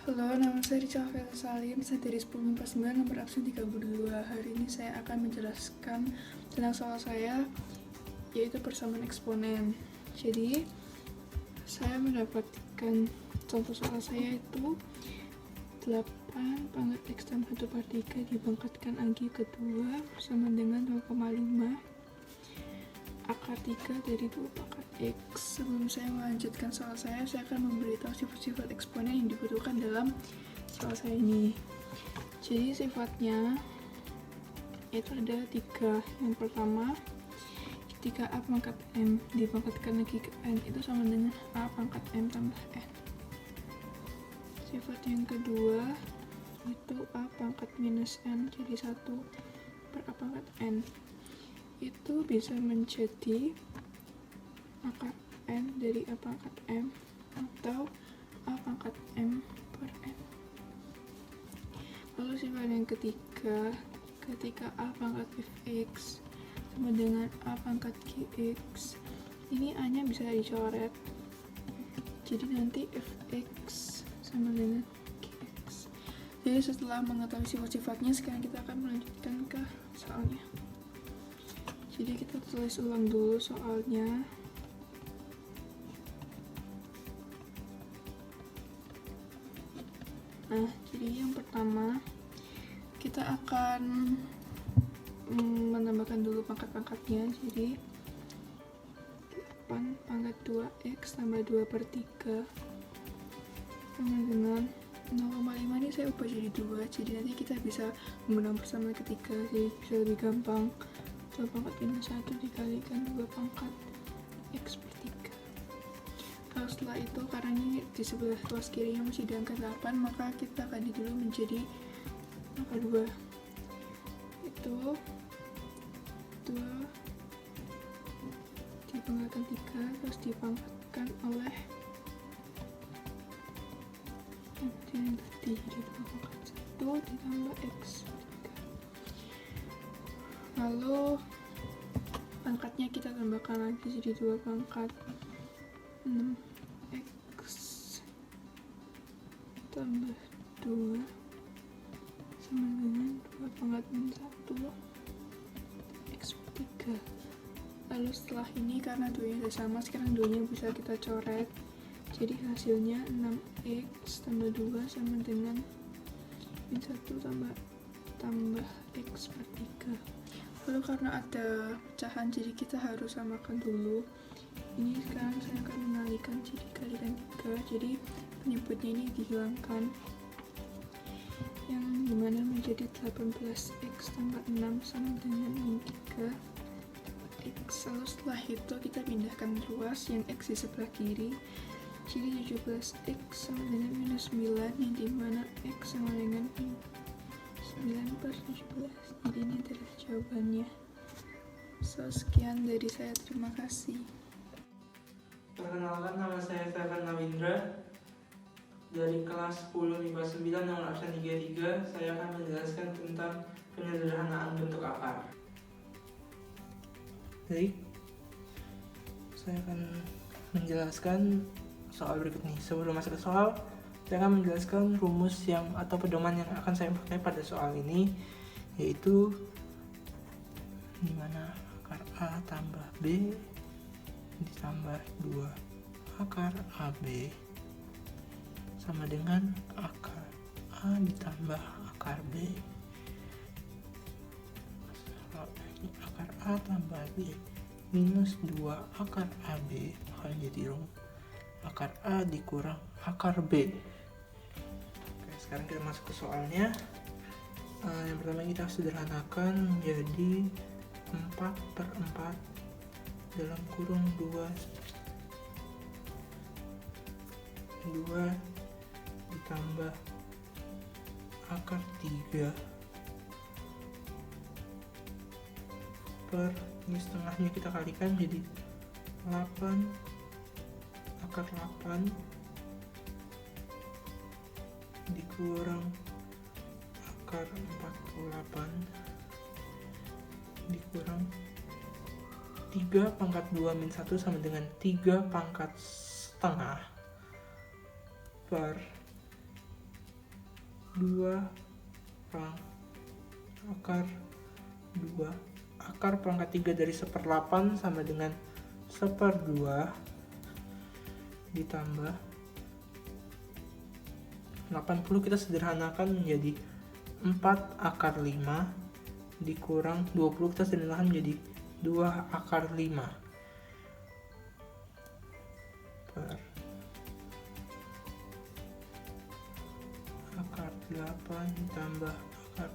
Halo, nama saya Rica Fela Salim, saya dari 1049, nomor absen 32. Hari ini saya akan menjelaskan tentang soal saya, yaitu persamaan eksponen. Jadi, saya mendapatkan contoh soal saya itu 8 pangkat X tambah 1 per 3 dipangkatkan anggi kedua sama dengan 0,5 akar 3 dari 2 pangkat X. Sebelum saya melanjutkan soal saya akan memberitahu sifat-sifat eksponen yang dibutuhkan dalam soal saya ini. Jadi sifatnya itu ada 3. Yang pertama, ketika A pangkat M dipangkatkan lagi ke N itu sama dengan A pangkat M tambah N. Sifat yang kedua itu A pangkat minus N jadi 1 per A pangkat N. Itu bisa menjadi akar N dari A pangkat M atau A pangkat M per N. Lalu sifat yang ketiga, ketika A pangkat fx sama dengan A pangkat gx, ini A nya bisa dicoret, jadi nanti fx sama dengan gx. Jadi setelah mengetahui sifat-sifatnya, sekarang kita akan melanjutkan ke soalnya. Jadi kita tulis ulang dulu soalnya. Nah, jadi yang pertama kita akan menambahkan dulu pangkat-pangkatnya. Jadi 8 pangkat 2x tambah 2 per 3 sama dengan 0,5 ini saya ubah jadi 2, jadi nanti kita bisa menggunakan persamaan ketiga, jadi bisa lebih gampang. 2 pangkat minus 1 dikalikan 2 pangkat X per 3. Kalau setelah itu, karena ini di sebelah ruas kirinya masih di angka 8, maka kita ganti dulu menjadi angka 2. Itu 2 dipangkatkan 3 terus dipangkatkan oleh yang tadi, jadi 2 pangkat 1 ditambah X. Lalu pangkatnya kita tambahkan lagi jadi 2 pangkat 6x tambah 2 sama dengan 2 pangkat min 1 x per 3. Lalu setelah ini, karena 2 nya sudah sama, sekarang 2 nya bisa kita coret, jadi hasilnya 6x tambah 2 sama dengan min 1 tambah x per 3. Lalu karena ada pecahan, jadi kita harus samakan dulu. Ini sekarang saya akan mengalihkan jadi kalikan 3, jadi penyebutnya ini dihilangkan, yang dimana menjadi 18x tambah 6 sama dengan min 3 x. Lalu setelah itu kita pindahkan ruas yang x di sebelah kiri, jadi 17x sama dengan minus 9, yang dimana x sama dengan 9 per 17. Jadi ini adalah jawabannya. Sekian dari saya, terima kasih. Perkenalkan, nama saya Stefan Nawindra dari kelas 10 IPA 9 nomor absen 33. Saya akan menjelaskan tentang penyederhanaan bentuk akar. Baik, saya akan menjelaskan soal berikut ini. Sebelum masuk ke soal, saya akan menjelaskan rumus yang atau pedoman yang akan saya pakai pada soal ini, yaitu dimana akar A tambah B ditambah 2 akar AB sama dengan akar A ditambah akar B. Akar A tambah B minus 2 akar AB akan jadi akar A dikurang akar B. Oke, sekarang kita masuk ke soalnya. Yang pertama kita sederhanakan menjadi 4 per 4 dalam kurung 2 ditambah akar 3 per, ini setengahnya kita kalikan jadi 8 akar 8 dikurang akar 48 dikurang 3 pangkat 2 min 1 sama dengan 3 pangkat setengah per 2 akar 2 akar pangkat 3 dari 1/8 sama dengan 1/2 ditambah 80 kita sederhanakan menjadi 4 akar 5 dikurang 20 kita sederhanakan menjadi 2 akar 5 per akar 8 ditambah akar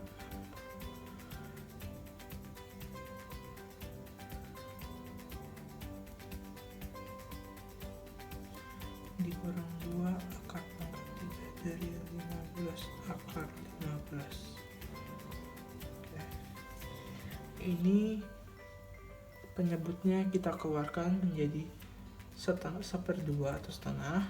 dikurang 2 akar pangkat 3 dari 15 akar 15. Oke. Ini penyebutnya kita keluarkan menjadi 1/2 atau setengah.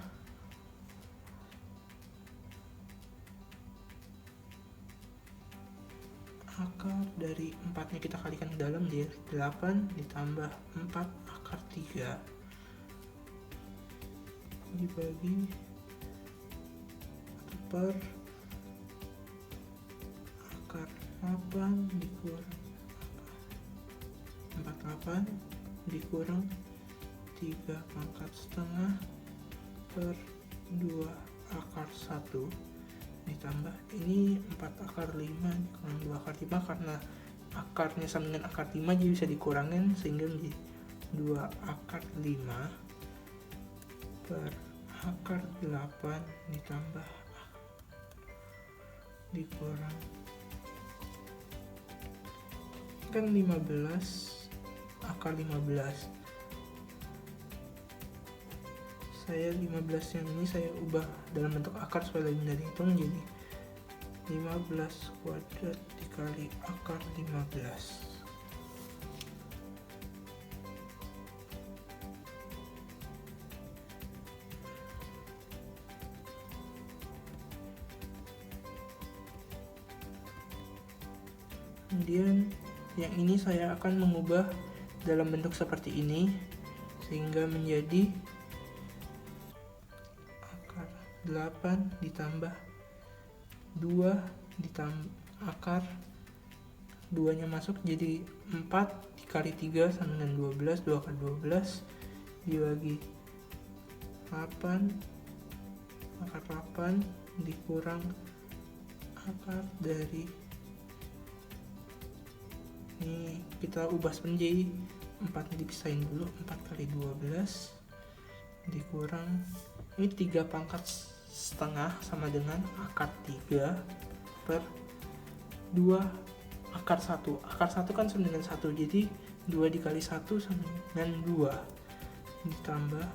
Akar dari 4-nya kita kalikan ke dalam jadi 8 ditambah 4 akar 3 dibagi per akar 8 dikurang 48 dikurang 3 pangkat setengah per 2 akar 1 ditambah ini 4 akar 5 dikurang 2 akar 5 karena akarnya sama dengan akar 5 jadi bisa dikurangin sehingga menjadi 2 akar 5 per akar 8 ditambah dikurang kan 15 akar 15. Saya 15 yang ini saya ubah dalam bentuk akar supaya lebih mudah dihitung, jadi 15 kuadrat dikali akar 15. Kemudian yang ini saya akan mengubah dalam bentuk seperti ini sehingga menjadi akar 8 ditambah 2 ditambah akar 2 nya masuk jadi 4 dikali 3 sama dengan 12, 2 kali 12 dibagi 8 akar 8 dikurang akar dari ini kita ubah menjadi 4 dipisahin dulu, 4 kali 12 dikurang ini 3 pangkat setengah sama dengan akar 3 per 2 akar 1. Akar 1 kan sama dengan 1, jadi 2 dikali 1 sama dengan 2 ditambah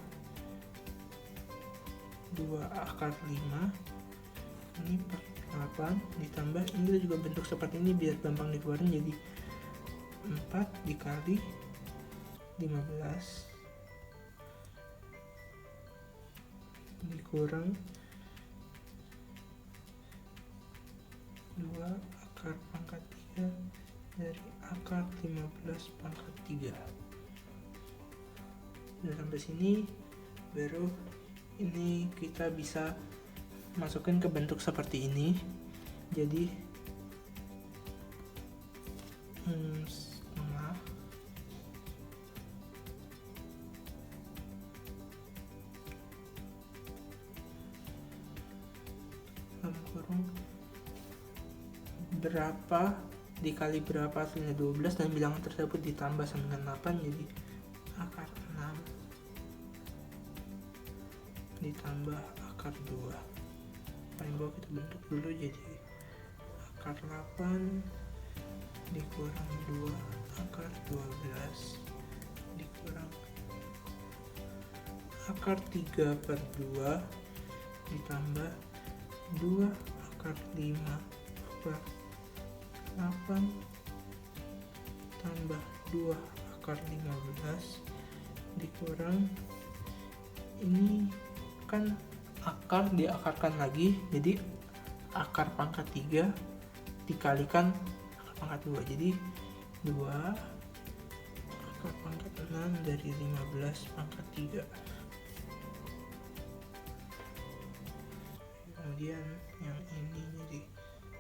2 akar 5 ini per 8 ditambah ini kita juga bentuk seperti ini biar gampang dikeluarin, jadi 4 dikali 15 dikurang 2 akar pangkat 3 dari akar 15 pangkat 3. Sudah sampai sini, baru ini kita bisa masukin ke bentuk seperti ini. Jadi setengah dalam kurung berapa dikali berapa hasilnya 12 dan bilangan tersebut ditambah sama dengan 8 jadi akar 6 ditambah akar 2. Paling bawah kita bentuk dulu jadi akar 8 dikurang 2 akar 12 dikurang akar 3 per 2 ditambah 2 akar 5 per 8 tambah 2 akar 15 dikurang ini kan akar diakarkan lagi jadi akar pangkat 3 dikalikan akar pangkat 2 jadi 2 akar pangkat 6 dari 15 pangkat 3 kemudian yang ini jadi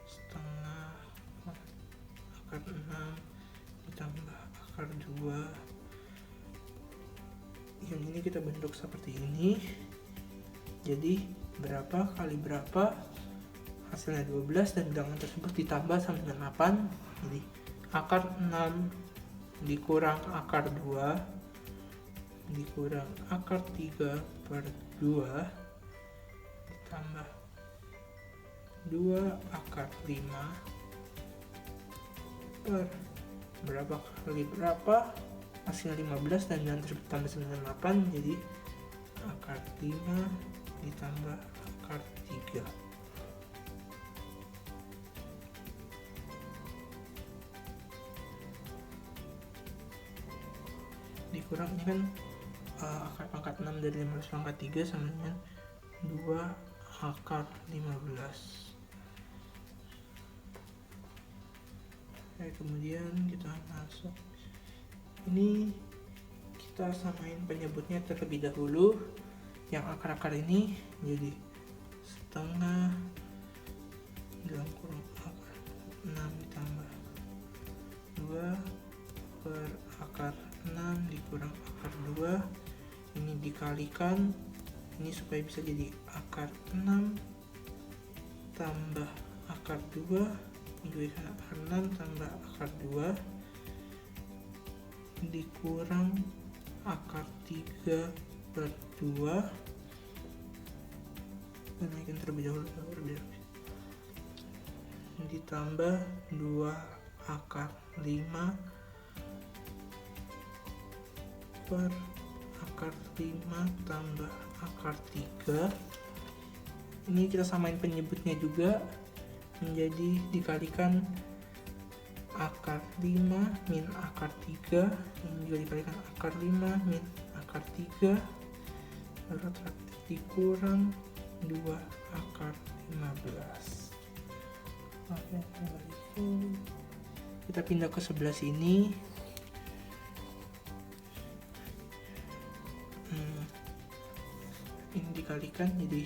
setengah akar 6 ditambah akar 2. Yang ini kita bentuk seperti ini, jadi berapa kali berapa hasilnya 12, dan bilangan tersebut ditambah sama dengan 8. Jadi akar 6 dikurang akar 2 dikurang akar 3 per 2 ditambah 2 akar 5 per berapa kali berapa hasilnya 15, dan bilangan tersebut ditambah sama dengan 8. Jadi akar 5 ditambah akar 3. Dikurang ini kan akar pangkat 6 dari 15 pangkat 3 sama dengan 2 akar 15. Oke, kemudian kita masuk ini, kita samain penyebutnya terlebih dahulu. Yang akar-akar ini jadi setengah dalam kurung akar 6 ditambah 2 per akar 6 dikurang akar 2. Ini dikalikan, ini supaya bisa jadi akar 6 tambah akar 2 dikalikan akar 6 tambah akar 2 dikurang akar 3 per 2. Kita naikkan terlebih dahulu ditambah 2 akar 5 per akar 5 tambah akar 3. Ini kita samain penyebutnya juga, menjadi dikalikan akar 5 min akar 3. Ini juga dikalikan akar 5 min akar 3 dikurang 2 akar 15. Oke, kita pindah ke sebelah sini. Ini dikalikan jadi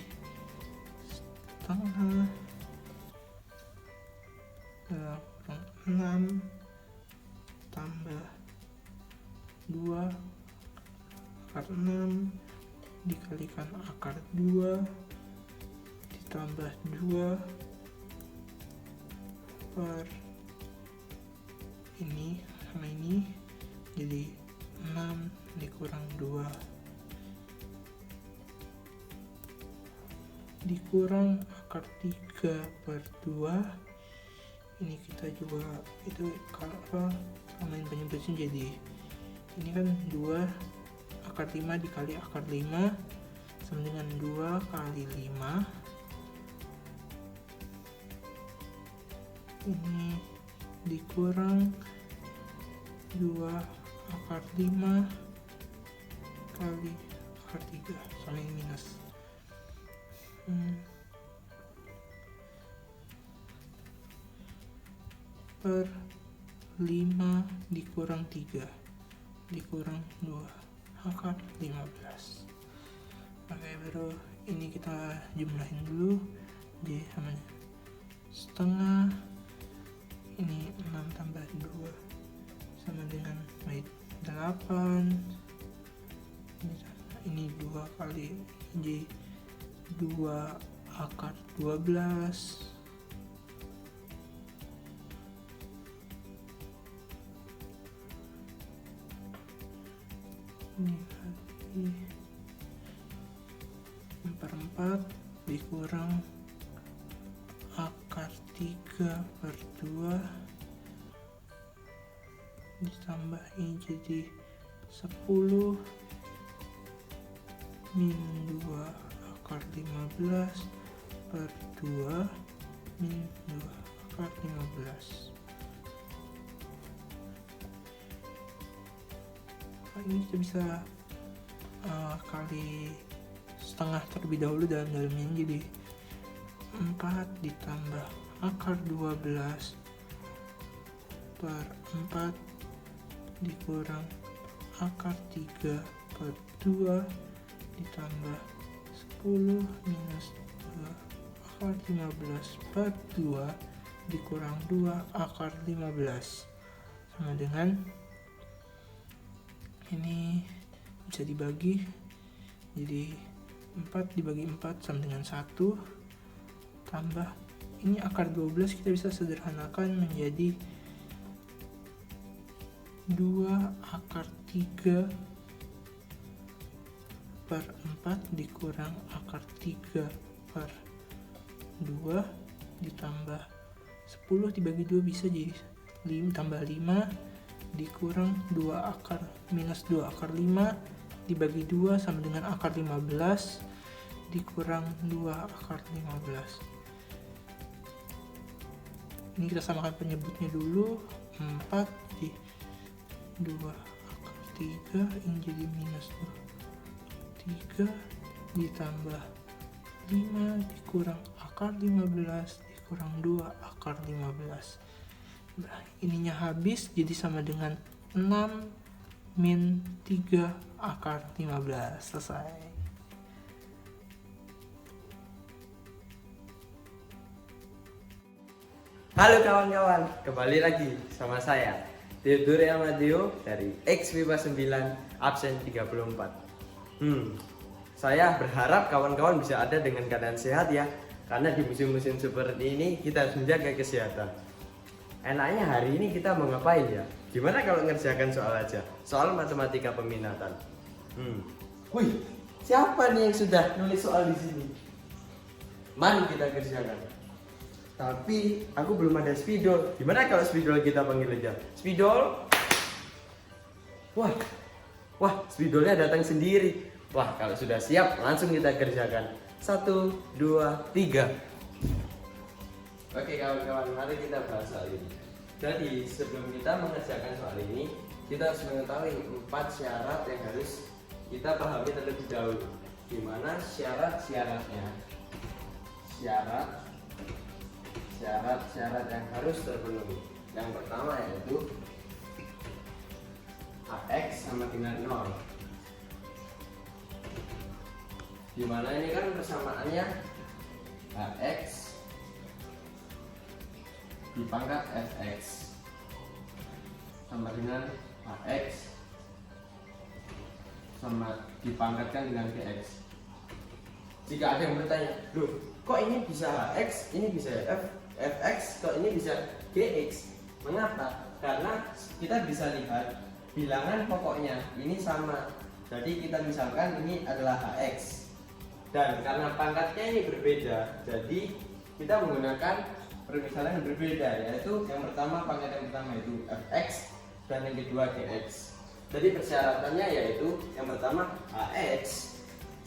setengah 6 tambah 2 akar 6 dikalikan akar 2 ditambah 2 per ini sama ini, jadi 6 dikurang 2 dikurang akar 3 per 2. Ini kita juga itu kalau samain penyebutnya, jadi ini kan 2 akar 5 dikali akar 5 sama dengan 2 kali 5. Ini dikurang 2 akar 5 kali akar 3 sama ini minus. Per 5 dikurang 3 dikurang 2 akar 15. Oke, baru ini kita jumlahin dulu. Jadi sama setengah, ini 6 tambah 2 sama dengan 8. Ini 2 kali, jadi 2 akar 12 ini kali 4 dikurang akar 3 per 2 ditambah ini jadi 10 min 2 akar 15 per 2 min 2 akar 15. Ini kita bisa kali setengah terlebih dahulu dalamnya, jadi 4 ditambah akar 12 per 4 dikurang akar 3 per 2 ditambah 10 minus 2 akar 15 per 2 dikurang 2 akar 15 sama dengan, ini bisa dibagi jadi 4 dibagi 4 sama dengan 1 tambah ini akar 12 kita bisa sederhanakan menjadi 2 akar 3 per 4 dikurang akar 3 per 2 ditambah 10 dibagi 2 bisa jadi 5 tambah 5 dikurang 2 akar minus 2 akar 5 dibagi 2 sama dengan akar 15 dikurang 2 akar 15. Ini kita samakan penyebutnya dulu, 4 di 2 akar 3 ini jadi minus 2 3 ditambah 5 dikurang akar 15 dikurang 2 akar 15. Nah, ininya habis jadi sama dengan 6 min 3 akar 15. Selesai. Halo kawan-kawan, kembali lagi sama saya Theodore Amadeo dari XWIPA 9 absen 34. Saya berharap kawan-kawan bisa ada dengan keadaan sehat ya, karena di musim-musim seperti ini kita harus menjaga kesehatan. Enaknya hari ini kita mau ngapain ya? Gimana kalau ngerjakan soal aja? Soal matematika peminatan. Wih, siapa nih yang sudah nulis soal di sini? Mari kita kerjakan. Tapi aku belum ada spidol. Gimana kalau spidol kita panggil aja? Spidol. Wah, spidolnya datang sendiri. Wah, kalau sudah siap langsung kita kerjakan. 1, 2, 3. Oke kawan-kawan, mari kita bahas soal ini. Jadi sebelum kita mengerjakan soal ini, kita harus mengetahui 4 syarat yang harus kita pahami terlebih dahulu. Gimana syarat-syaratnya? Syarat-syarat yang harus terpenuhi. Yang pertama yaitu AX sama dengan 0. Dimana ini kan persamaannya AX dipangkat FX sama dengan AX sama dipangkatkan dengan GX. Jika ada yang bertanya, loh kok ini bisa HX, ini bisa FX, kok ini bisa GX? Mengapa? Karena kita bisa lihat bilangan pokoknya ini sama. Jadi kita misalkan ini adalah HX. Dan karena pangkatnya ini berbeda, jadi kita menggunakan permisalan yang berbeda, yaitu yang pertama pangkat yang pertama itu FX dan yang kedua GX. Jadi persyaratannya yaitu yang pertama AX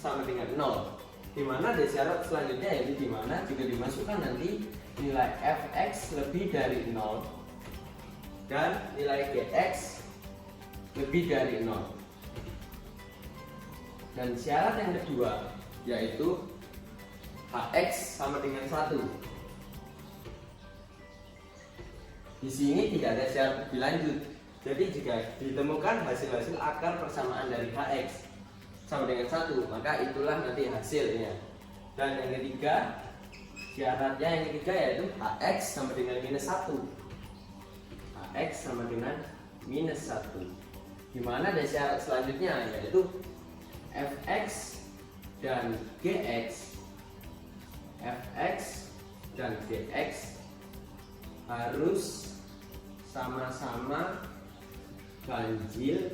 sama dengan 0. Dimana ada syarat selanjutnya yaitu dimana jika dimasukkan nanti nilai fx lebih dari 0 dan nilai gx lebih dari 0. Dan syarat yang kedua yaitu hx sama dengan 1. Di sini tidak ada syarat lebih lanjut. Jadi jika ditemukan hasil-hasil akar persamaan dari hx sama dengan 1, maka itulah nanti hasilnya. Dan yang ketiga, syaratnya yang ketiga yaitu AX sama dengan minus 1. AX sama dengan minus 1. Dimana ada syarat selanjutnya yaitu FX dan GX. FX dan GX harus sama-sama ganjil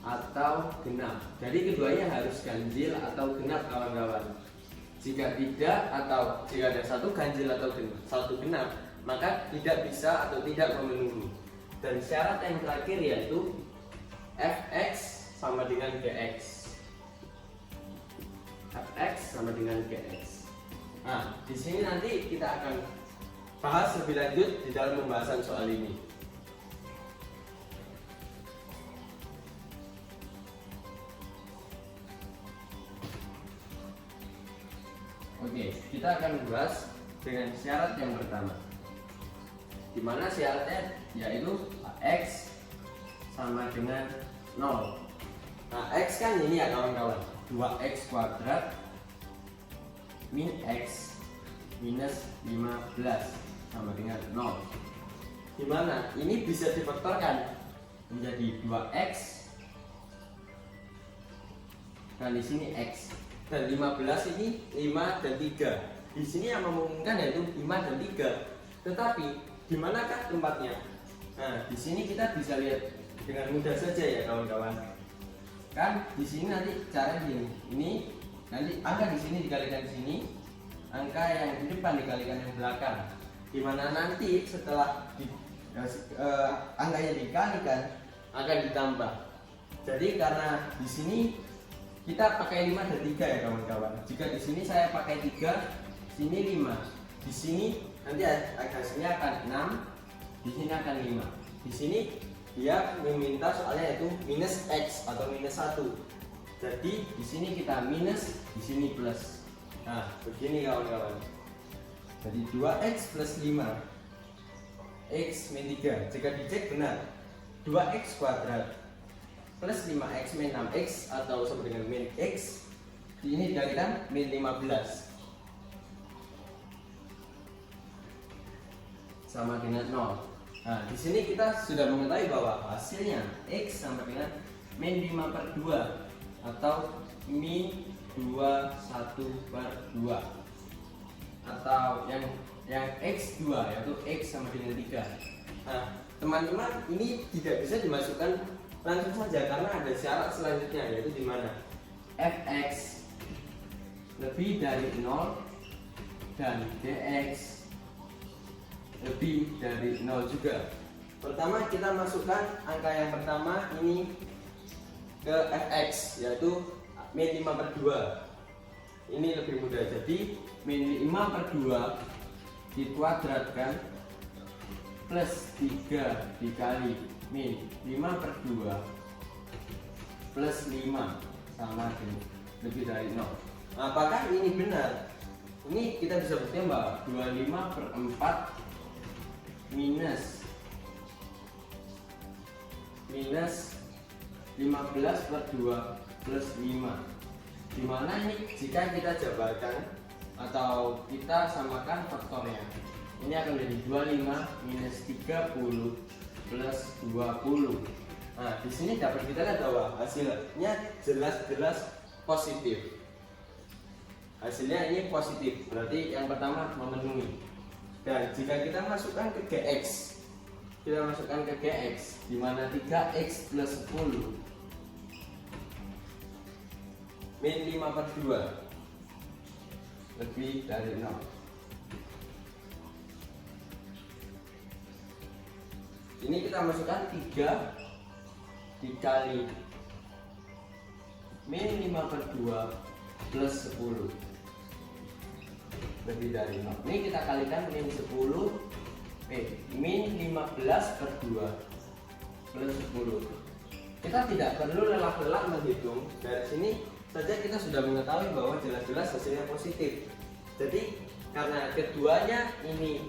atau genap. Jadi keduanya harus ganjil atau genap kawan-kawan. Jika tidak atau jika ada satu ganjil atau satu genap, maka tidak bisa atau tidak memenuhi. Dan syarat yang terakhir yaitu fx sama dengan gx. Fx sama dengan gx. Nah, di sini nanti kita akan bahas lebih lanjut di dalam pembahasan soal ini. Oke, kita akan membahas dengan syarat yang pertama. Dimana syaratnya yaitu X sama dengan 0. Nah, X kan ini ya kawan-kawan, 2X kuadrat min X minus 15 sama dengan 0. Dimana ini bisa divektorkan menjadi 2X dan di sini X, dan 15 ini 5 dan 3. Di sini yang memungkinkan yaitu 5 dan 3. Tetapi di manakah tempatnya? Nah, di sini kita bisa lihat dengan mudah saja ya kawan-kawan. Kan di sini nanti cara gini. Ini nanti angka di sini dikalikan di sini, angka yang di depan dikalikan yang belakang. Dimana nanti setelah angkanya dikalikan akan ditambah. Jadi karena di sini kita pakai 5 dan 3 ya kawan-kawan. Jika di sini saya pakai 3, sini 5. Di sini nanti hasilnya akan 6, di sini akan 5. Di sini dia meminta soalnya yaitu minus X atau minus 1. Jadi di sini kita minus, di sini plus. Nah, begini kawan-kawan. Jadi 2X plus 5 X min 3. Jika dicek benar 2X kuadrat plus 5X min 6X atau sama dengan min X. Ini dikalikan min 15 sama dengan 0. Nah, di sini kita sudah mengetahui bahwa hasilnya X sama dengan min 5/2 atau min 21/2 atau yang X2 yaitu X sama dengan 3. Nah, teman-teman, ini tidak bisa dimasukkan langsung saja karena ada syarat selanjutnya, yaitu di mana fx lebih dari 0 dan gx lebih dari 0 juga. Pertama kita masukkan angka yang pertama ini ke fx, yaitu min 5/2. Ini lebih mudah, jadi min 5/2 dikuadratkan plus 3 dikali min 5/2 plus 5 sama dengan lebih dari 0. Apakah ini benar? Ini kita bisa buktikan bahwa 25/4 minus 15/2 plus 5. Dimana ini jika kita jabarkan atau kita samakan faktornya, ini akan menjadi 25 minus 30 plus 20. Nah, di sini dapat kita lihat bahwa hasilnya jelas-jelas positif. Hasilnya ini positif, berarti yang pertama memenuhi. Dan jika kita masukkan ke GX, di mana 3X plus 10 min 5/2 lebih dari 0. Ini kita masukkan 3 dikali min 5/2 plus 10 lebih dari 0. Ini kita kalikan min 10 min 15/2 plus 10. Kita tidak perlu lelah-lelah menghitung. Dari sini saja kita sudah mengetahui bahwa jelas-jelas hasilnya positif. Jadi karena keduanya ini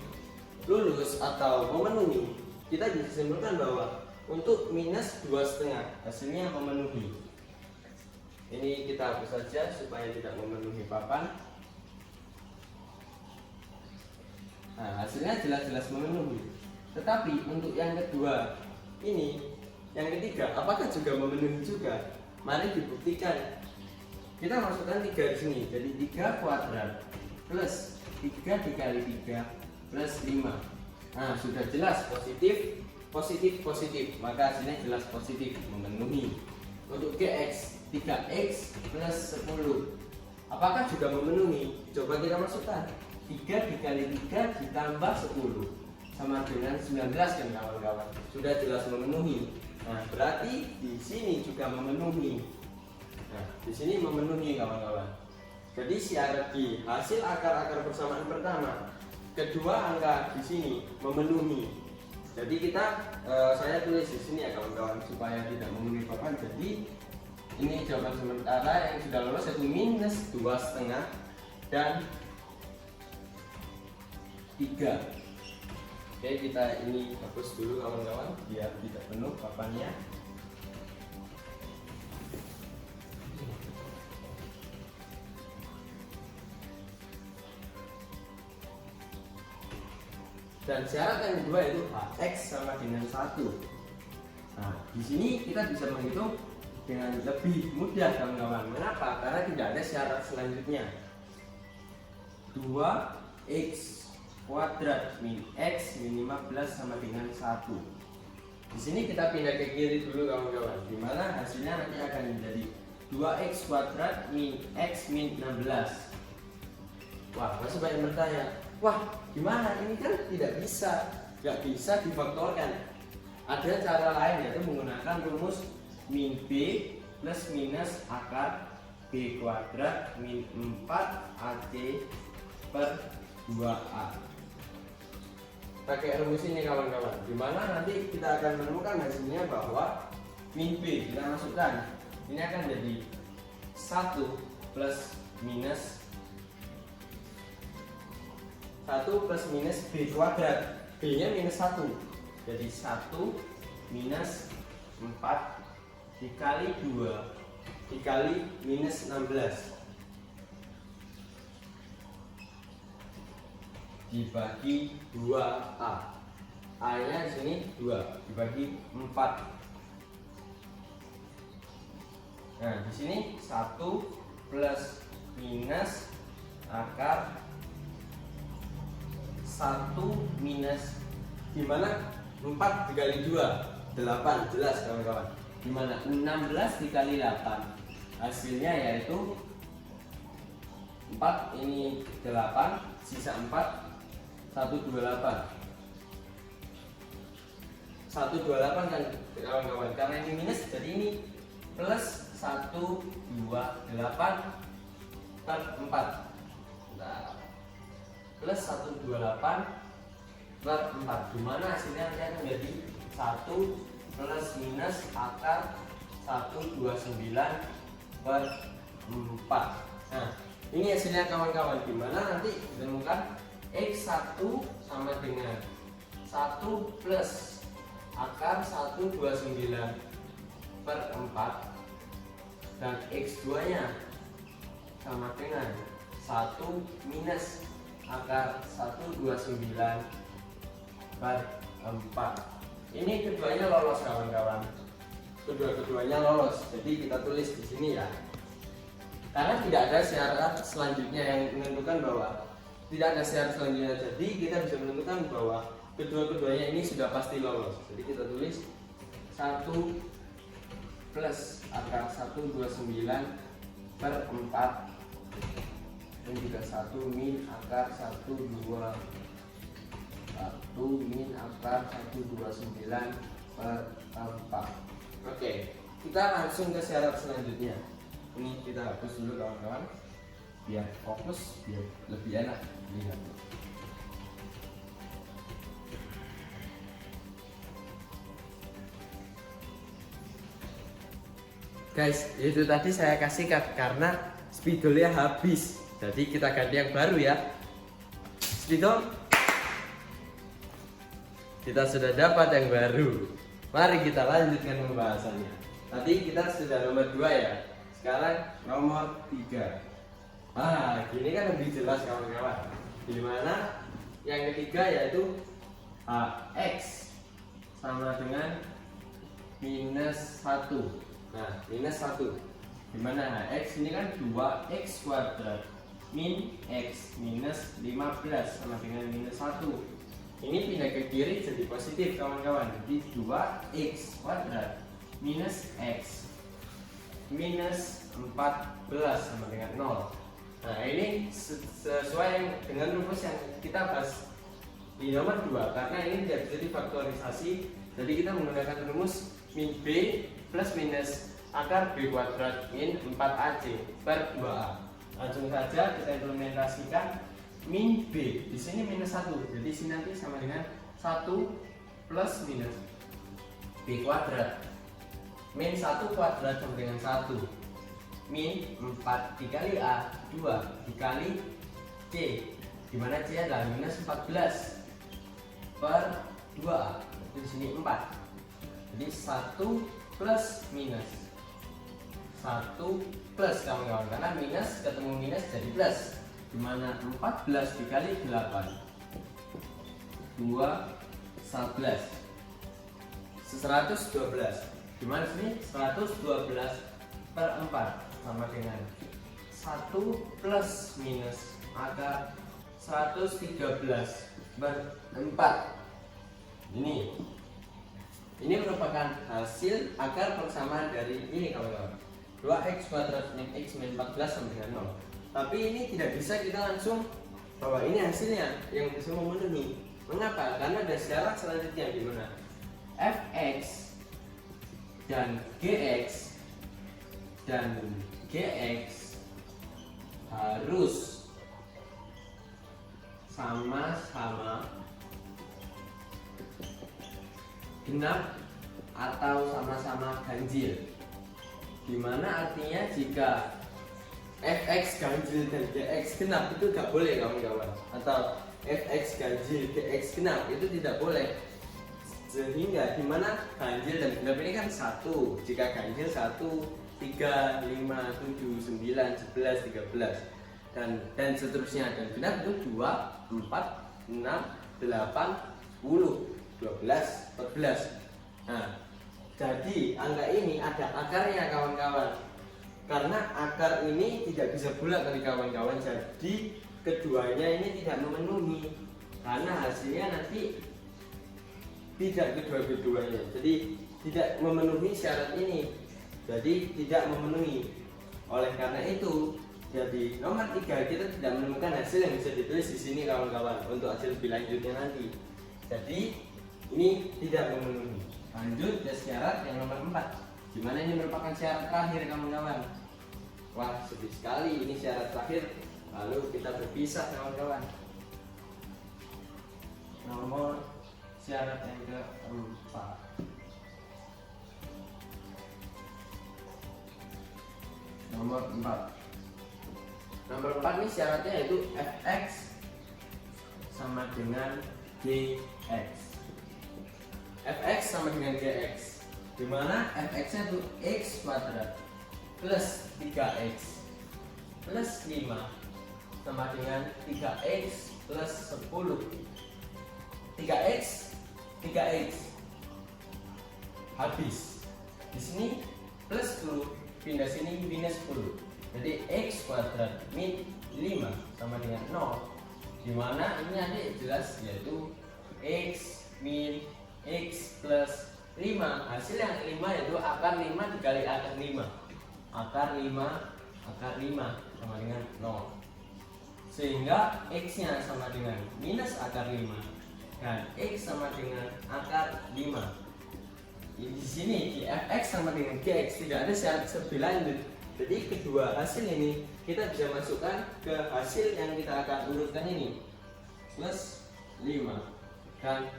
lulus atau memenuhi, kita bisa simpulkan bahwa untuk minus 2,5 hasilnya memenuhi. Ini kita hapus saja supaya tidak memenuhi papan. Nah, hasilnya jelas-jelas memenuhi. Tetapi untuk yang kedua ini, yang ketiga, apakah juga memenuhi juga? Mari dibuktikan. Kita masukkan 3 di sini, jadi 3 kuadrat plus 3 dikali 3 plus 5. Nah, sudah jelas positif, positif, positif. Maka hasilnya jelas positif, memenuhi. Untuk GX, 3X plus 10. Apakah juga memenuhi? Coba kita masukkan. 3 dikali 3 ditambah 10 sama dengan 19 kan kawan-kawan. Sudah jelas memenuhi. Nah, berarti di sini juga memenuhi. Nah, di sini memenuhi kawan-kawan. Jadi syarat di hasil akar-akar persamaan pertama, kedua angka di sini memenuhi. Jadi kita saya tulis di sini ya kawan-kawan supaya tidak memenuhi papan. Jadi ini jawaban sementara yang sudah lolos yaitu minus 2,5 dan 3. Oke, kita ini hapus dulu kawan-kawan biar tidak penuh papannya. Dan syarat yang kedua itu Hx sama dengan 1. Nah, di sini kita bisa menghitung dengan lebih mudah kawan-kawan. Mengapa? Karena tidak ada syarat selanjutnya. 2x kuadrat min x min 15 sama dengan 1. Di sini kita pindah ke kiri dulu kawan-kawan. Dimana hasilnya nanti akan menjadi 2x kuadrat min x min 16. Wah, masih banyak bertanya. Wah, gimana? Ini kan tidak bisa, nggak bisa difaktorkan. Ada cara lain, yaitu menggunakan rumus min b plus minus akar b kuadrat min 4ac per 2a. Pakai rumus ini kawan-kawan, dimana nanti kita akan menemukan hasilnya bahwa min b kita masukkan, ini akan jadi 1 plus minus b kuadrat, b nya minus 1, jadi 1 minus 4 dikali 2 dikali minus 16 dibagi 2a. A nya di sini 2 dibagi 4. Nah, di sini 1 plus minus akar 1 minus, gimana? 4 dikali 2 8, jelas kawan-kawan. Gimana? 16 dikali 8 hasilnya yaitu 4, ini 8, sisa 4, 128. 128 kan kawan-kawan, karena ini minus jadi ini plus 128 per 4. Nah, plus 128 per 4, dimana hasilnya nanti akan menjadi 1 plus minus akar 129 per 4. Nah, ini hasilnya kawan-kawan, dimana nanti ditemukan x1 sama dengan 1 plus akar 129 per 4 dan x2 nya sama dengan 1 minus akar 129 per 4. Ini keduanya lolos kawan-kawan. Kedua-keduanya lolos. Jadi kita tulis di sini ya. Karena tidak ada syarat selanjutnya yang menentukan bahwa tidak ada syarat selanjutnya. Jadi kita bisa menentukan bahwa kedua-keduanya ini sudah pasti lolos. Jadi kita tulis 1 plus akar 129 per 4 dan juga 1 min akar 1 min akar 129 per 4. Oke, kita langsung ke syarat selanjutnya. Ini kita hapus dulu kawan-kawan, biar fokus, biar lebih enak lihat. Guys, itu tadi saya kasih karena spidolnya habis. Jadi kita ganti yang baru ya. Spidol, kita sudah dapat yang baru. Mari kita lanjutkan pembahasannya. Tadi kita sudah nomor 2 ya. Sekarang nomor 3. Ah, gini kan lebih jelas kawan-kawan. Dimana yang ketiga yaitu X sama dengan minus 1. Nah, minus 1. Dimana X ini kan 2x kuadrat min X minus 15 sama dengan minus 1. Ini pindah ke kiri jadi positif kawan-kawan. Jadi 2x kuadrat minus X minus 14 sama dengan 0. Nah, ini sesuai dengan rumus yang kita bahas di nomor 2. Karena ini tidak bisa difaktorisasi, jadi kita menggunakan rumus min B plus minus akar B kuadrat min 4AC per 2A. Langsung saja kita implementasikan min B. Di sini minus 1. Jadi sini nanti sama dengan 1 plus minus B kuadrat. Min 1 kuadrat sama dengan 1. Min 4 dikali A 2 dikali C, dimana C adalah minus 14 per 2A. Di sini 4. Jadi 1 plus minus 1 plus kawan-kawan, karena minus ketemu minus jadi plus, dimana 14 dikali 8 Gimana sini? 112 per 4 sama dengan 1 plus minus akar 113 per 4. Ini merupakan hasil akar persamaan dari ini kawan-kawan. 2x kuadrat min x min 14 sama dengan 0. Tapi ini tidak bisa kita langsung bahwa ini hasilnya yang bisa memenuhi. Mengapa? Karena ada syarat selanjutnya di mana fx dan gx harus sama-sama genap atau sama-sama ganjil. Dimana artinya jika fx ganjil dan gx genap itu gak boleh kawan-kawan, atau fx ganjil gx genap itu tidak boleh. Sehingga dimana ganjil dan genap ini kan 1. Jika ganjil 1, 3, 5, 7, 9, 11, 13 dan seterusnya. Dan genap itu 2, 4, 6, 8, 10, 12, 14. Nah, jadi angka ini ada akarnya kawan-kawan. Karena akar ini tidak bisa bulat dari kawan-kawan. Jadi keduanya ini tidak memenuhi. Karena hasilnya nanti tidak kedua-keduanya. Jadi tidak memenuhi syarat ini. Jadi tidak memenuhi. Oleh karena itu, jadi nomor 3 kita tidak menemukan hasil yang bisa ditulis di sini kawan-kawan untuk hasil lebih lanjutnya nanti. Jadi ini tidak memenuhi. Lanjut ke syarat yang nomor 4. Gimana ini merupakan syarat terakhir kawan-kawan. Wah, sedih sekali ini syarat terakhir. Lalu kita berpisah kawan-kawan. Nomor syarat yang keempat. Nomor 4 ini syaratnya yaitu fx sama dengan gx. Fx sama dengan gx, dimana fx nya itu x kuadrat plus 3x plus 5 sama dengan 3x plus 10. 3x habis. Di sini plus 10, pindah sini minus 10. Jadi x kuadrat min 5 sama dengan 0. Dimana ini nanti jelas yaitu x min x plus 5. Hasil yang 5 yaitu akar 5 dikali akar 5. Akar 5 sama dengan 0. Sehingga x nya sama dengan minus akar 5 dan x sama dengan akar 5. Di sini di fx sama dengan gx tidak ada syarat lebih lanjut. Jadi kedua hasil ini kita bisa masukkan ke hasil yang kita akan urutkan ini, plus 5 dan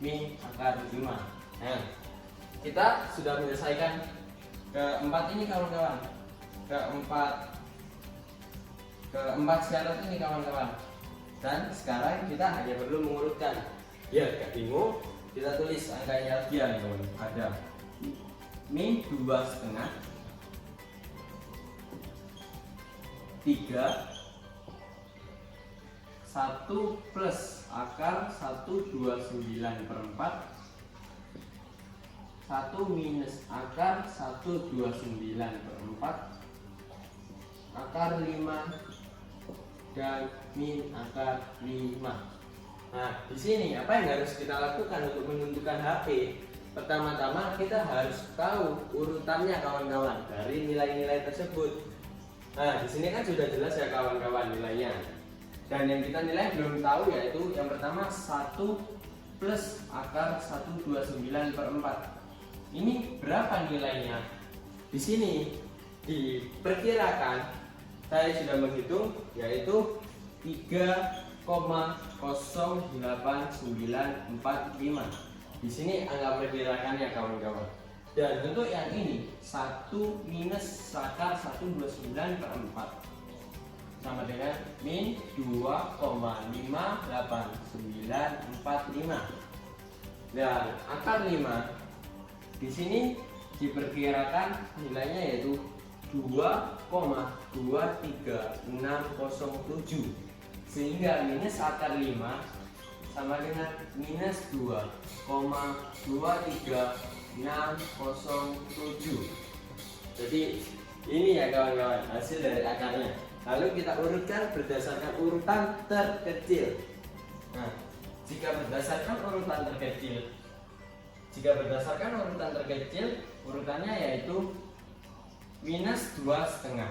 min akar 5. Nah, kita sudah menyelesaikan keempat ini kawan-kawan. Keempat syarat ini kawan-kawan. Dan sekarang kita hanya perlu mengurutkan. Biar gak bingung, kita tulis angkanya lagi ya kawan. Ada min 2,5, 3, 1 plus akar 129 per 4, 1 minus akar 129 per 4, akar 5 dan min akar 5. Nah, di sini apa yang harus kita lakukan untuk menentukan HP? Pertama-tama kita harus tahu urutannya kawan-kawan dari nilai-nilai tersebut. Nah, di sini kan sudah jelas ya kawan-kawan nilainya. Dan yang kita nilai belum tahu yaitu yang pertama 1 plus akar 129 per 4. Ini berapa nilainya? Di sini diperkirakan saya sudah menghitung yaitu 3,08945. Di sini angka perkirakannya kawan-kawan. Dan untuk yang ini 1 minus akar 129 per 4 sama dengan min 2,58945. Dan akar 5 di sini diperkirakan nilainya yaitu 2,23607, sehingga minus akar 5 sama dengan minus 2,23607. Jadi ini ya kawan-kawan hasil dari akarnya. Lalu kita urutkan berdasarkan urutan terkecil. Nah, jika berdasarkan urutan terkecil, urutannya yaitu minus 2,5.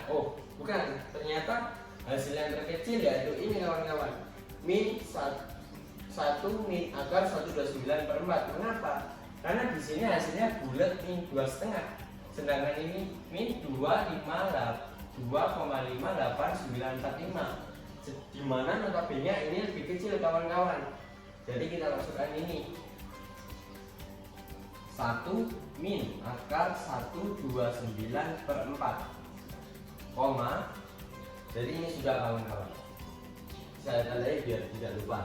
Oh, bukan, ternyata hasil yang terkecil yaitu ini kawan-kawan, min 1 min akar 129/4. Mengapa? Karena di sini hasilnya bulat min 2,5, sedangkan ini min 2,5895, di mana notabene ini lebih kecil kawan-kawan. Jadi kita masukkan ini 1 min akar 129/4, koma. Jadi ini sudah kawan-kawan, saya tandai biar tidak lupa.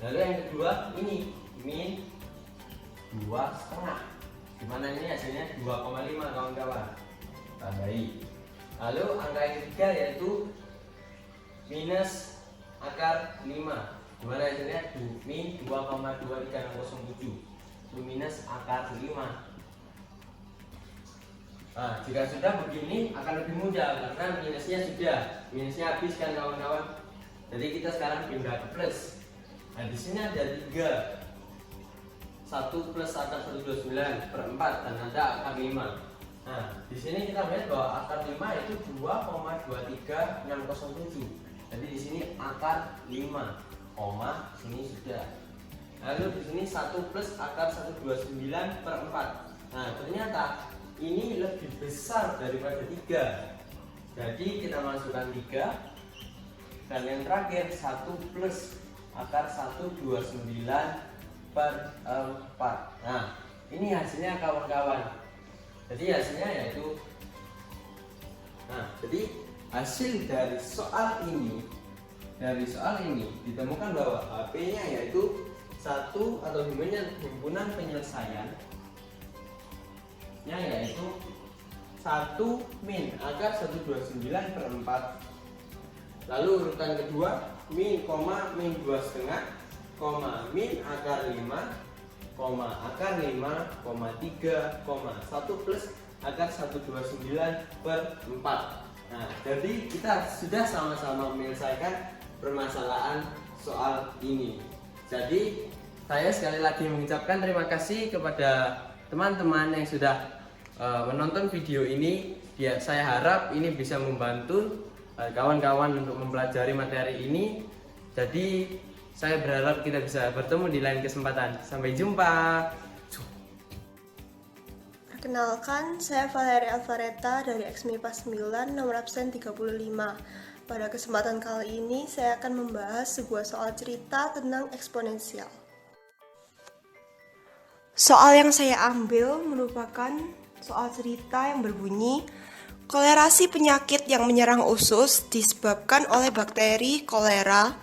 Lalu yang kedua ini min 2,5, dimana ini hasilnya 2,5 kawan-kawan, tandai. Lalu angka yang ketiga yaitu minus akar 5, dimana hasilnya min 2,23607, itu minus akar 5. Nah, jika sudah begini akan lebih mudah karena minusnya habis kan kawan-kawan. Jadi kita sekarang pindah ke plus. Nah, di sini ada 3, 1 plus akar 129/4 dan ada akar 5. Nah, di sini kita lihat bahwa akar 5 itu 2,23607. Jadi di sini akar 5, koma, sini sudah. Lalu di sini 1 plus akar 129/4. Nah, ternyata ini lebih besar daripada 3. Jadi kita masukkan 3. Dan yang terakhir 1 plus akar 129/4. Nah, ini hasilnya kawan-kawan. Jadi hasilnya yaitu, jadi hasil dari soal ini ditemukan bahwa HP-nya yaitu satu atau himpunan penyelesaian yaitu 1 min akar 129/4. Lalu urutan kedua min, min 2,5, min akar 5, akar 5, 3, 1 plus akar 129/4. Nah, jadi kita sudah sama-sama menyelesaikan permasalahan soal ini. Jadi saya sekali lagi mengucapkan terima kasih kepada teman-teman yang sudah menonton video ini. Saya harap ini bisa membantu kawan-kawan untuk mempelajari materi ini. Jadi saya berharap kita bisa bertemu di lain kesempatan. Sampai jumpa. Perkenalkan, saya Valeria Alvareta dari XMIPA 9, nomor absen 35. Pada kesempatan kali ini, saya akan membahas sebuah soal cerita tentang eksponensial. Soal yang saya ambil merupakan soal cerita yang berbunyi, kolerasi penyakit yang menyerang usus disebabkan oleh bakteri kolera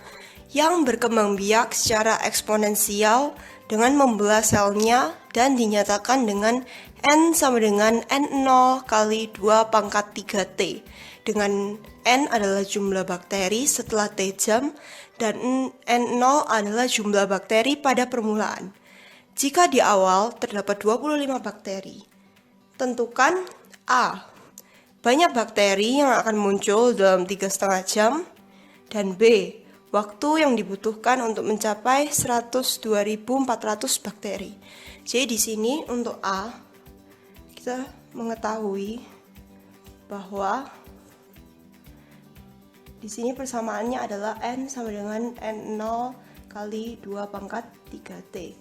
yang berkembang biak secara eksponensial dengan membelah selnya dan dinyatakan dengan N sama dengan N0 kali 2 pangkat 3T, dengan N adalah jumlah bakteri setelah T jam dan N0 adalah jumlah bakteri pada permulaan. Jika di awal terdapat 25 bakteri, tentukan A, banyak bakteri yang akan muncul dalam 3,5 jam, dan B, waktu yang dibutuhkan untuk mencapai 102.400 bakteri. Jadi di sini untuk A, kita mengetahui bahwa di sini persamaannya adalah N sama dengan N0 kali 2 pangkat 3T,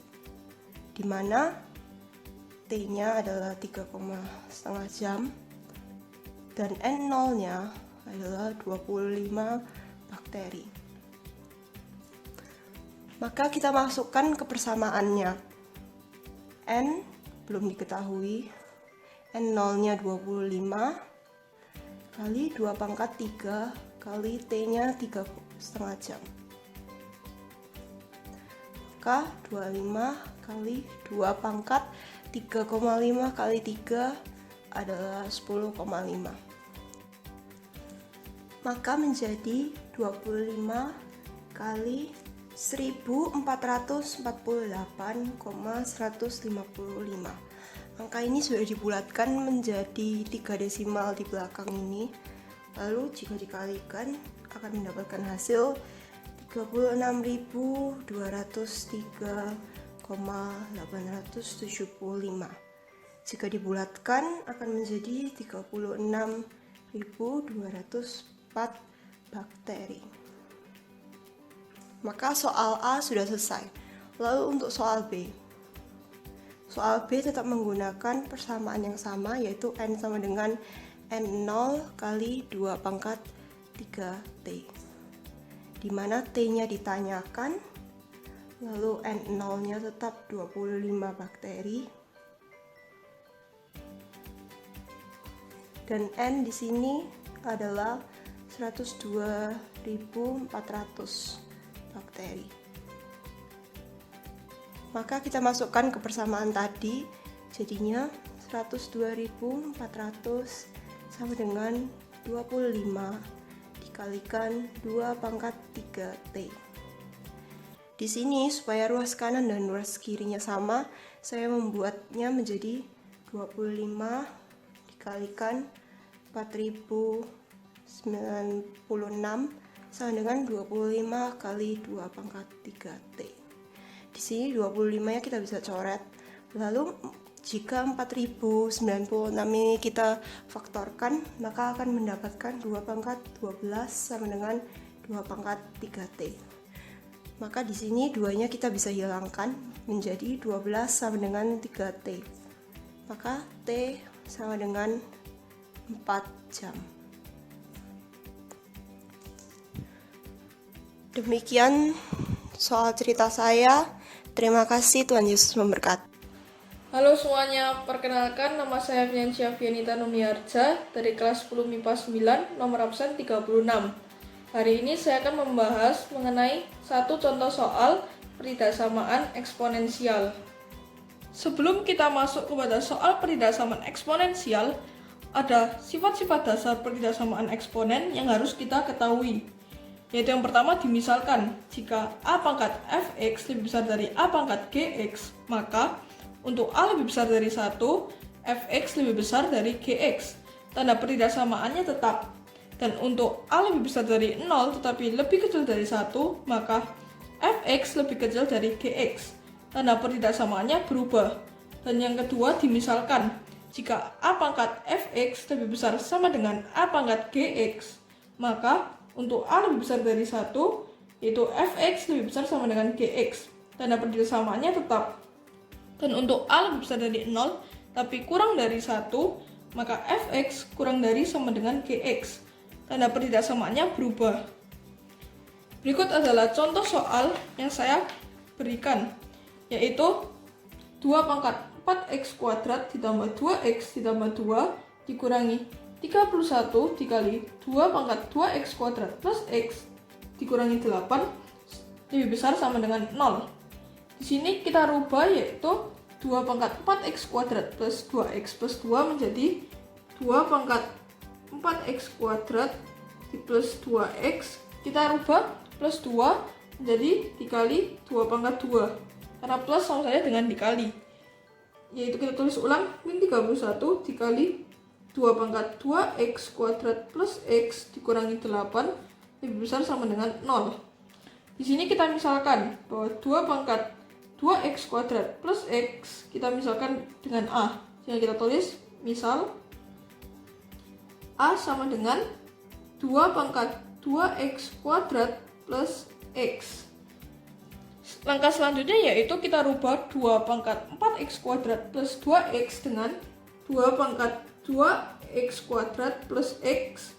di mana T-nya adalah 3,5 jam dan N0-nya adalah 25 bakteri. Maka kita masukkan ke persamaannya. N belum diketahui, N0-nya 25 kali 2 pangkat 3 kali T-nya 3,5 jam. Maka 25 kali 2 pangkat 3,5 kali 3 adalah 10,5. Maka menjadi 25 kali 1448,155. Angka ini sudah dibulatkan menjadi 3 desimal di belakang ini. Lalu jika dikalikan akan mendapatkan hasil 36.203,875. Jika dibulatkan akan menjadi 36.204 bakteri. Maka soal A sudah selesai. Lalu untuk soal B. Soal B tetap menggunakan persamaan yang sama, yaitu N sama dengan N0 kali 2 pangkat 3T. Di mana T-nya ditanyakan, lalu N0-nya tetap 25 bakteri. Dan N di sini adalah 102.400 bakteri. Maka kita masukkan ke persamaan tadi, jadinya 102.400 sama dengan 25 dikalikan 2 pangkat 3T. Di sini supaya ruas kanan dan ruas kirinya sama, saya membuatnya menjadi 25 dikalikan 4096 sama dengan 25 kali 2 pangkat 3T. Di sini 25-nya kita bisa coret. Lalu jika 4096 ini kita faktorkan, maka akan mendapatkan 2 pangkat 12 sama dengan 2 pangkat 3T. Maka di sini 2-nya kita bisa hilangkan menjadi 12 sama dengan 3T. Maka T sama dengan 4 jam. Demikian soal cerita saya. Terima kasih, Tuhan Yesus memberkati. Halo semuanya, perkenalkan nama saya Fiancia Fianita Numiarja dari kelas 10 MIPA 9, nomor absen 36. Hari ini saya akan membahas mengenai satu contoh soal peridasamaan eksponensial. Sebelum kita masuk kepada soal peridasamaan eksponensial, ada sifat-sifat dasar peridasamaan eksponen yang harus kita ketahui. Yaitu yang pertama dimisalkan, jika A pangkat fx lebih besar dari A pangkat gx, maka untuk A lebih besar dari 1, fx lebih besar dari gx. Tanda peridasamaannya tetap. Dan untuk A lebih besar dari 0 tetapi lebih kecil dari 1, maka fx lebih kecil dari gx. Tanda peridasamaannya berubah. Dan yang kedua dimisalkan, jika A pangkat fx lebih besar sama dengan A pangkat gx, maka untuk A lebih besar dari 1, yaitu fx lebih besar sama dengan gx. Tanda peridasamaannya tetap. Dan untuk A lebih besar dari 0, tapi kurang dari 1, maka fx kurang dari sama dengan gx. Tanda peridasamaannya berubah. Berikut adalah contoh soal yang saya berikan, yaitu 2 pangkat 4x kuadrat ditambah 2x ditambah 2 dikurangi 31 dikali 2 pangkat 2x kuadrat plus x dikurangi 8 lebih besar sama dengan 0. Di sini kita rubah, yaitu 2 pangkat 4x kuadrat plus 2x plus 2 menjadi 2 pangkat 4x kuadrat plus 2x. Kita rubah plus 2 menjadi dikali 2 pangkat 2. Karena plus sama saja dengan dikali. Yaitu kita tulis ulang, min 31 dikali 2 pangkat 2x kuadrat plus x dikurangi 8 lebih besar sama dengan 0. Di sini kita misalkan bahwa 2 pangkat 2x kuadrat plus x kita misalkan dengan a. Jadi kita tulis misal a sama dengan 2 pangkat 2x kuadrat plus x. Langkah selanjutnya yaitu kita rubah 2 pangkat 4x kuadrat plus 2x dengan 2 pangkat 2x kuadrat plus x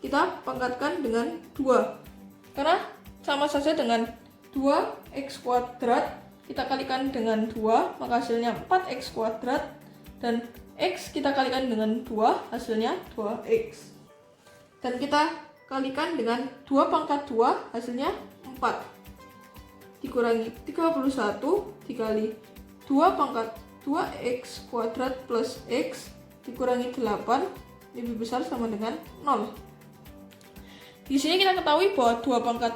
kita pangkatkan dengan 2. Karena sama saja dengan 2x kuadrat kita kalikan dengan 2, maka hasilnya 4x kuadrat, dan x kita kalikan dengan 2, hasilnya 2x. Dan kita kalikan dengan 2 pangkat 2, hasilnya 4. Dikurangi 31 dikali 2 pangkat 2x kuadrat plus x dikurangi 8 lebih besar sama dengan 0. Di sini kita ketahui bahwa 2 pangkat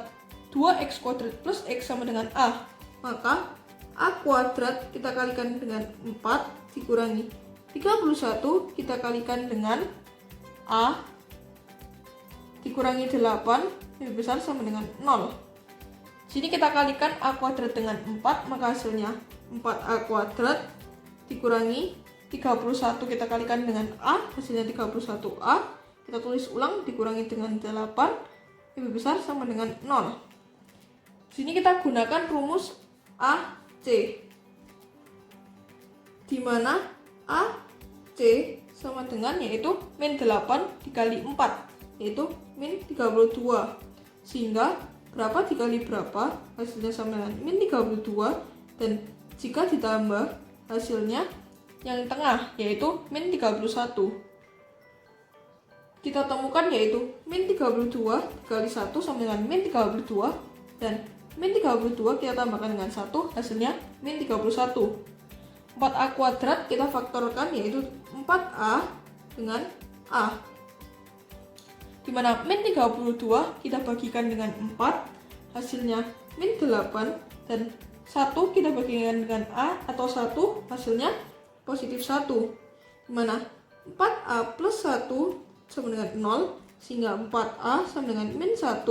2x kuadrat plus x sama dengan a. Maka a kuadrat kita kalikan dengan 4 dikurangi 31 kita kalikan dengan a dikurangi 8 lebih besar sama dengan 0. Sini kita kalikan a kuadrat dengan 4, maka hasilnya 4a kuadrat dikurangi 31 kita kalikan dengan a, hasilnya 31a. Kita tulis ulang dikurangi dengan 8 lebih besar sama dengan 0. Sini kita gunakan rumus AC, di mana AC sama dengan yaitu min 8 dikali 4, yaitu min 32. Sehingga berapa dikali berapa hasilnya sama dengan min 32, dan jika ditambah hasilnya yang tengah yaitu min 31. Kita temukan yaitu min 32 dikali 1 sama dengan min 32, dan min 32 kita tambahkan dengan 1 hasilnya min 31. 4a kuadrat kita faktorkan yaitu 4a dengan a, dimana min 32 kita bagikan dengan 4 hasilnya min 8, dan 1 kita bagikan dengan a atau 1 hasilnya positif 1, dimana 4a plus 1 sama dengan 0, sehingga 4a sama dengan min 1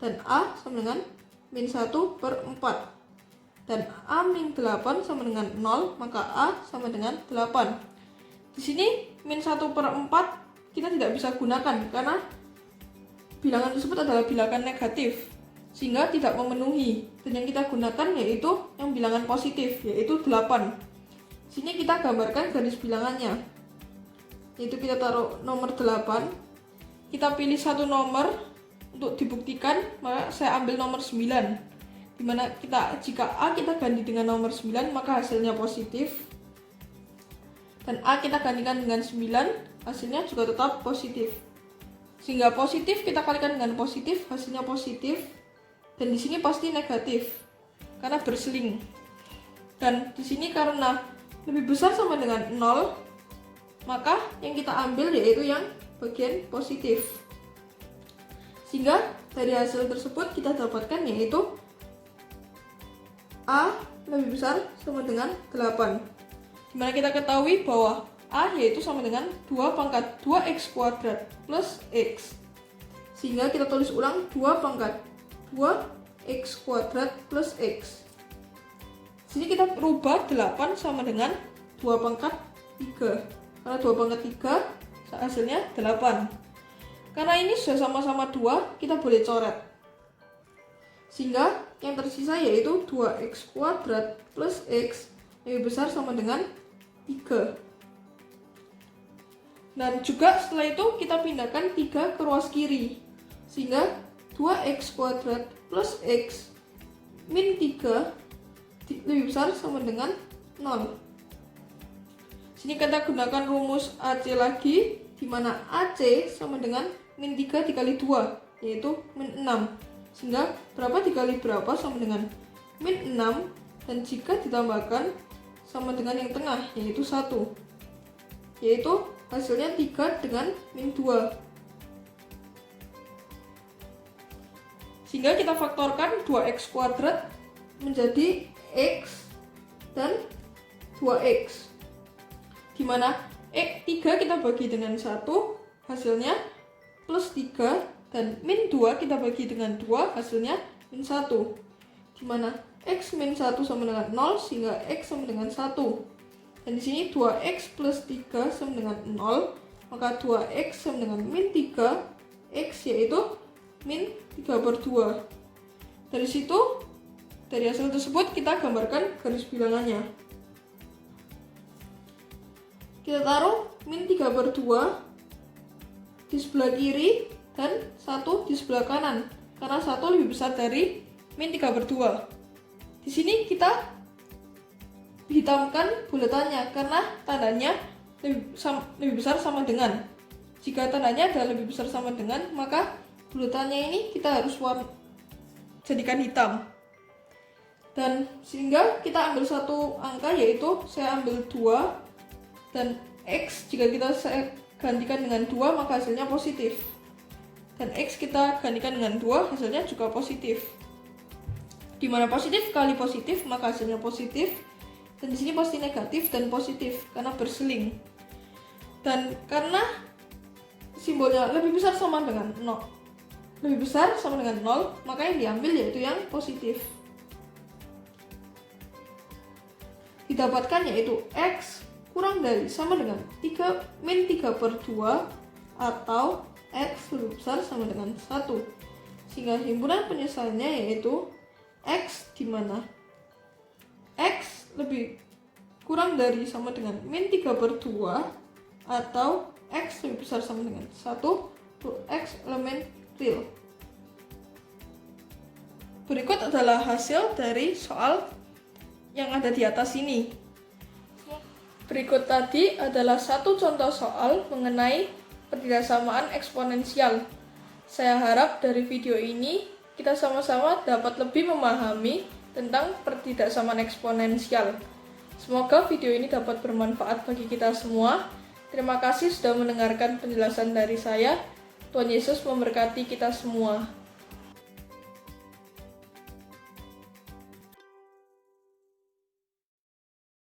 dan a sama dengan min 1 per 4, dan a min 8 sama dengan 0, maka a sama dengan 8. Di sini min 1 per 4 kita tidak bisa gunakan karena bilangan tersebut adalah bilangan negatif, sehingga tidak memenuhi, dan yang kita gunakan yaitu yang bilangan positif yaitu 8. Sini kita gambarkan garis bilangannya, yaitu kita taruh nomor 8, kita pilih satu nomor untuk dibuktikan, maka saya ambil nomor 9, dimana jika a kita ganti dengan nomor 9 maka hasilnya positif, dan a kita gantikan dengan 9 hasilnya juga tetap positif, sehingga positif kita kalikan dengan positif hasilnya positif, dan di sini pasti negatif karena berseling, dan di sini karena lebih besar sama dengan 0, maka yang kita ambil yaitu yang bagian positif. Sehingga dari hasil tersebut kita dapatkan yaitu a lebih besar sama dengan 8. Dimana kita ketahui bahwa a yaitu sama dengan 2 pangkat 2x kuadrat plus x. Sehingga kita tulis ulang 2 pangkat 2x kuadrat plus x. Sini kita rubah 8 sama dengan 2 pangkat 3. Karena 2 pangkat 3 hasilnya 8. Karena ini sudah sama-sama 2, kita boleh coret. Sehingga yang tersisa yaitu 2x kuadrat plus x lebih besar sama dengan 3. Dan juga setelah itu kita pindahkan 3 ke ruas kiri. Sehingga 2x kuadrat plus x min 3 lebih besar sama dengan 0. Sini kita gunakan rumus AC lagi, di mana AC sama dengan min 3 dikali 2, yaitu min 6. Sehingga berapa dikali berapa sama dengan min 6, dan jika ditambahkan sama dengan yang tengah, yaitu 1. Yaitu hasilnya 3 dengan min 2. Sehingga kita faktorkan 2x kuadrat menjadi x dan 2x. Dimana 3 kita bagi dengan 1 hasilnya plus 3, dan min 2 kita bagi dengan 2 hasilnya min 1, dimana x min 1 sama dengan 0, sehingga x sama dengan 1, dan di sini 2x plus 3 sama dengan 0, maka 2x sama dengan min 3 x yaitu min 3 per 2. Dari situ, dari hasil tersebut kita gambarkan garis bilangannya. Kita taruh min 3 per 2 di sebelah kiri dan 1 di sebelah kanan, karena 1 lebih besar dari min 3 per 2. Di sini kita hitamkan buletannya karena tandanya lebih besar sama dengan. Jika tandanya adalah lebih besar sama dengan, maka buletannya ini kita harus jadikan hitam. Dan sehingga kita ambil satu angka, yaitu saya ambil 2, dan x jika kita gantikan dengan 2 maka hasilnya positif. dan X kita gantikan dengan 2, hasilnya juga positif. Dimana positif kali positif, maka hasilnya positif. Dan di sini pasti negatif dan positif, karena berseling. Dan karena simbolnya lebih besar sama dengan 0, lebih besar sama dengan 0, maka yang diambil yaitu yang positif. Didapatkan yaitu X kurang dari sama dengan 3-3/2 atau X lebih besar sama dengan 1. Sehingga himpunan penyesalannya yaitu X, di mana X lebih kurang dari sama dengan -3/2 atau X lebih besar sama dengan 1 untuk X elemen real. Berikut adalah hasil dari soal yang ada di atas ini. Berikut tadi adalah satu contoh soal mengenai pertidaksamaan eksponensial. Saya harap dari video ini kita sama-sama dapat lebih memahami tentang pertidaksamaan eksponensial. Semoga video ini dapat bermanfaat bagi kita semua. Terima kasih sudah mendengarkan penjelasan dari saya. Tuhan Yesus memberkati kita semua.